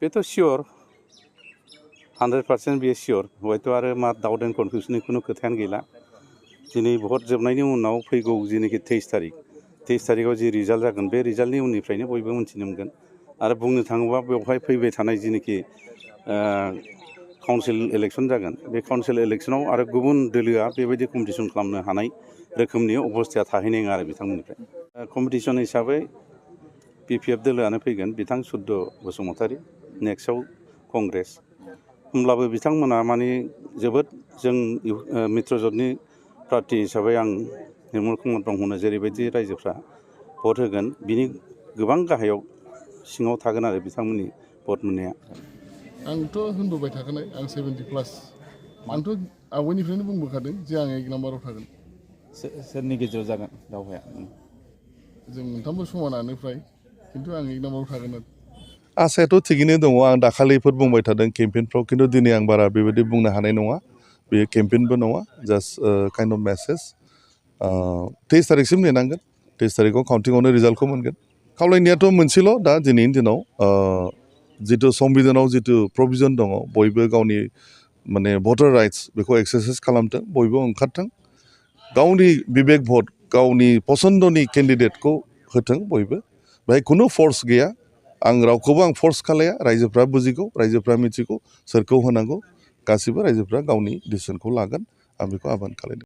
बेथ' सियर 100% बियो सियर हयथ' आरो मा डाउट एन्ड कनफिउसननि खुनु खोथायानो गैला दिनै भट जोबनायनि उनाव फैगौ जेनाखि 23 तारिखआव जि रिजाल्ट जागोन बे रिजाल्टनि उननिफ्रायनो बयबो मिथिनो मोनगोन आरो बुंनो थाङोबा बेवहाय फैबाय थानाय जेनाखि काउन्सिल इलेक्सन जागोन बे काउन्सिल इलेक्सनाव आरो गुबुन दोलोआ बेबायदि कम्पिटिसन खालामनो हानाय रोखोमनि अबस्थाया थाहैनाय नङा आरो बिथांमोननिफ्राय कम्पिटिसन हिसाबै PPF दोलोआनो फैगोन बिथां सुद्द बसुमतारी नेक्स्टआव कंग्रेस होमब्लाबो बिथांमोना माने जोबोद जों मित्रजोतनि प्रार्थी हिसाबै आं निर्मल कुमार ब्रह्मनो जेरैबायदि रायजोफ्रा भट होगोन बिनि गोबां गाहायाव सिङाव थागोन आरो बिथांमोननि भट मोननाया आंथ' होनबोबाय थाखानाय आं 70+ आंथ' आवगायनिफ्रायनो बुंबोखादों जे आं 1 नाम्बाराव थागोन सोरनि गेजेराव जागोन दावहाया जों मोनथामबो समानानो फ्राय खिन्थु आं 1 नाम्बाराव थागोन आरो आसायाथ' थिगैनो दङ आं दाखालिफोर बुंबाय थादों केम्पेइनफ्राव खिन्थु दिनै आं बारा बेबायदि बुंनो हानाय नङा बेयो केम्पेइनबो नङा जास्ट काइन्ड अफ मेसेज 23 तारिखसिम नेनांगोन 23 तारिखआव काउन्टिंआवनो रिजाल्टखौ मोनगोन खावलायनायाथ' मोनसेल' दा दिनैनि दिनाव जिथु संबिधानाव जिथु प्रभिजन दङ बयबो गावनि माने भटार राइट्स बेखौ एक्सारसाइज खालामथों बयबो ओंखारथों गावनि बिबेक भट गावनि पसन्दनि केन्डिडेटखौ होथों बयबो बेहाय खुनु फर्स गैया आं रावखौबो आं फर्स खालाया रायजोफ्रा बुजिगौ रायजोफ्रा मिथिगौ सोरखौ होनांगौ गासिबो रायजोफ्रा गावनि डिसिसनखौ लागोन आं बेखौ आबान खालायदों